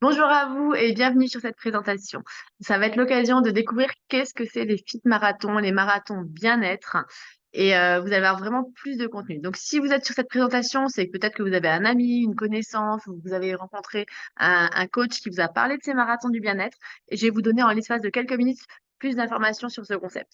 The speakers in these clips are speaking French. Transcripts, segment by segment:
Bonjour à vous et bienvenue sur cette présentation. Ça va être l'occasion de découvrir qu'est-ce que c'est les fit marathons, les marathons bien-être. Et vous allez avoir vraiment plus de contenu. Donc, si vous êtes sur cette présentation, c'est que peut-être que vous avez un ami, une connaissance, ou vous avez rencontré un coach qui vous a parlé de ces marathons du bien-être. Et je vais vous donner en l'espace de quelques minutes plus d'informations sur ce concept.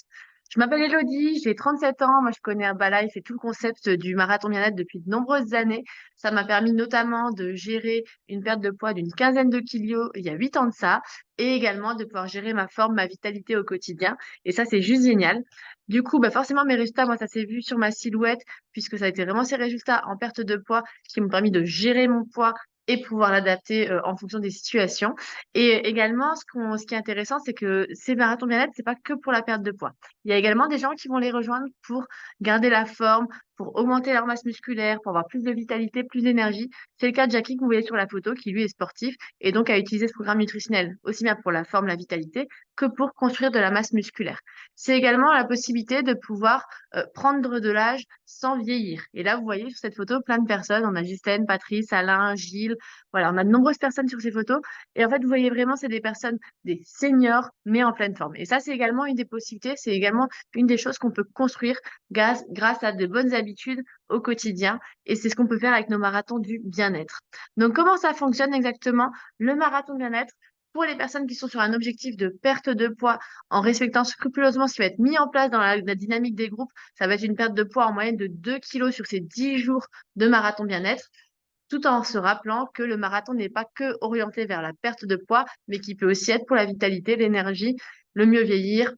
Je m'appelle Elodie, j'ai 37 ans. Moi, je connais Herbalife et tout le concept du marathon bien-être depuis de nombreuses années. Ça m'a permis notamment de gérer une perte de poids d'une quinzaine de kilos il y a 8 ans de ça, et également de pouvoir gérer ma forme, ma vitalité au quotidien. Et ça, c'est juste génial. Du coup, bah forcément, mes résultats, moi, ça s'est vu sur ma silhouette, puisque ça a été vraiment ces résultats en perte de poids qui m'ont permis de gérer mon poids et pouvoir l'adapter en fonction des situations. Et également, ce qui est intéressant, c'est que ces marathons bien-être, c'est pas que pour la perte de poids. Il y a également des gens qui vont les rejoindre pour garder la forme, pour augmenter leur masse musculaire, pour avoir plus de vitalité, plus d'énergie. C'est le cas de Jackie que vous voyez sur la photo, qui lui est sportif et donc a utilisé ce programme nutritionnel aussi bien pour la forme, la vitalité, que pour construire de la masse musculaire. C'est également la possibilité de pouvoir prendre de l'âge sans vieillir. Et là, vous voyez sur cette photo plein de personnes. On a Justine, Patrice, Alain, Gilles. Voilà, on a de nombreuses personnes sur ces photos. Et en fait, vous voyez vraiment, c'est des personnes, des seniors, mais en pleine forme. Et ça, c'est également une des possibilités. C'est également une des choses qu'on peut construire grâce à de bonnes habitudes au quotidien. Et c'est ce qu'on peut faire avec nos marathons du bien-être. Donc, comment ça fonctionne exactement? Le marathon bien-être, pour les personnes qui sont sur un objectif de perte de poids en respectant scrupuleusement ce qui va être mis en place dans la dynamique des groupes, ça va être une perte de poids en moyenne de 2 kilos sur ces 10 jours de marathon bien-être, tout en se rappelant que le marathon n'est pas que orienté vers la perte de poids, mais qui peut aussi être pour la vitalité, l'énergie, le mieux vieillir,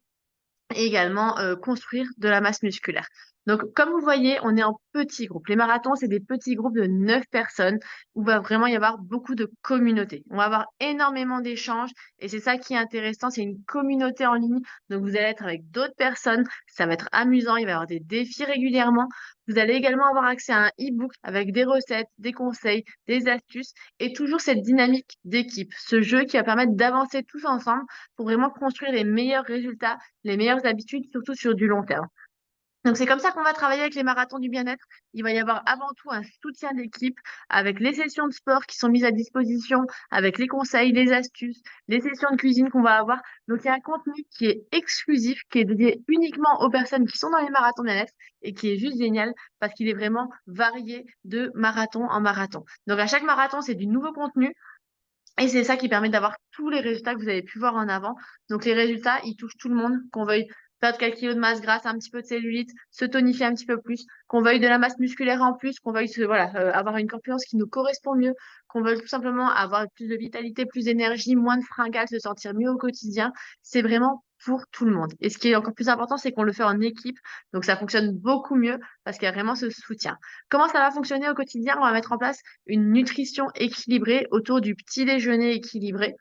et également construire de la masse musculaire. Donc, comme vous voyez, on est en petits groupes. Les marathons, c'est des petits groupes de 9 personnes où va vraiment y avoir beaucoup de communautés. On va avoir énormément d'échanges et c'est ça qui est intéressant. C'est une communauté en ligne. Donc, vous allez être avec d'autres personnes. Ça va être amusant. Il va y avoir des défis régulièrement. Vous allez également avoir accès à un e-book avec des recettes, des conseils, des astuces et toujours cette dynamique d'équipe. Ce jeu qui va permettre d'avancer tous ensemble pour vraiment construire les meilleurs résultats, les meilleures habitudes, surtout sur du long terme. Donc, c'est comme ça qu'on va travailler avec les marathons du bien-être. Il va y avoir avant tout un soutien d'équipe avec les sessions de sport qui sont mises à disposition, avec les conseils, les astuces, les sessions de cuisine qu'on va avoir. Donc, il y a un contenu qui est exclusif, qui est dédié uniquement aux personnes qui sont dans les marathons bien-être et qui est juste génial parce qu'il est vraiment varié de marathon en marathon. Donc, à chaque marathon, c'est du nouveau contenu. Et c'est ça qui permet d'avoir tous les résultats que vous avez pu voir en avant. Donc les résultats, ils touchent tout le monde, qu'on veuille perdre quelques kilos de masse grasse, un petit peu de cellulite, se tonifier un petit peu plus, qu'on veuille de la masse musculaire en plus, qu'on veuille voilà, avoir une corpulence qui nous correspond mieux, qu'on veuille tout simplement avoir plus de vitalité, plus d'énergie, moins de fringales, se sentir mieux au quotidien. C'est vraiment pour tout le monde. Et ce qui est encore plus important, c'est qu'on le fait en équipe. Donc ça fonctionne beaucoup mieux parce qu'il y a vraiment ce soutien. Comment ça va fonctionner au quotidien? On va mettre en place une nutrition équilibrée autour du petit déjeuner équilibré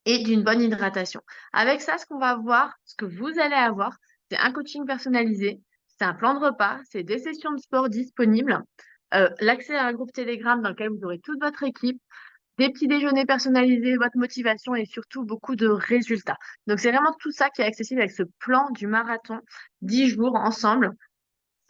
et d'une bonne hydratation. Avec ça, ce qu'on va voir, ce que vous allez avoir, c'est un coaching personnalisé, c'est un plan de repas, c'est des sessions de sport disponibles, l'accès à un groupe Telegram dans lequel vous aurez toute votre équipe, des petits déjeuners personnalisés, votre motivation et surtout beaucoup de résultats. Donc, c'est vraiment tout ça qui est accessible avec ce plan du marathon, 10 jours ensemble.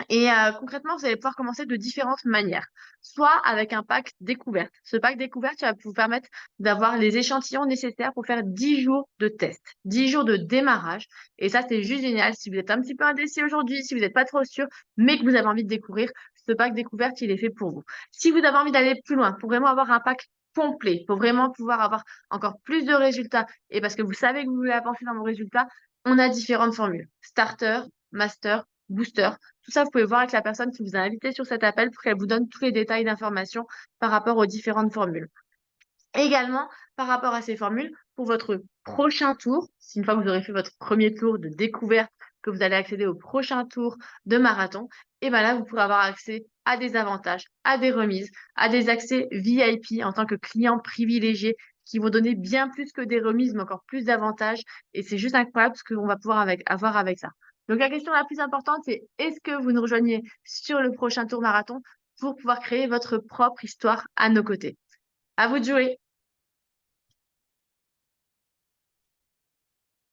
Et concrètement, vous allez pouvoir commencer de différentes manières. Soit avec un pack découverte. Ce pack découverte, ça va vous permettre d'avoir les échantillons nécessaires pour faire 10 jours de test, 10 jours de démarrage. Et ça, c'est juste génial. Si vous êtes un petit peu indécis aujourd'hui, si vous n'êtes pas trop sûr, mais que vous avez envie de découvrir, ce pack découverte, il est fait pour vous. Si vous avez envie d'aller plus loin, pour vraiment avoir un pack complet, pour vraiment pouvoir avoir encore plus de résultats, et parce que vous savez que vous voulez avancer dans vos résultats, on a différentes formules. Starter, master, booster. Tout ça, vous pouvez voir avec la personne qui vous a invité sur cet appel pour qu'elle vous donne tous les détails d'informations par rapport aux différentes formules. Également, par rapport à ces formules, pour votre prochain tour, si une fois que vous aurez fait votre premier tour de découverte, que vous allez accéder au prochain tour de marathon, et bien là, vous pourrez avoir accès à des avantages, à des remises, à des accès VIP en tant que client privilégié qui vont donner bien plus que des remises, mais encore plus d'avantages. Et c'est juste incroyable ce qu'on va pouvoir avoir avec ça. Donc la question la plus importante, c'est est-ce que vous nous rejoignez sur le prochain tour marathon pour pouvoir créer votre propre histoire à nos côtés? À vous de jouer.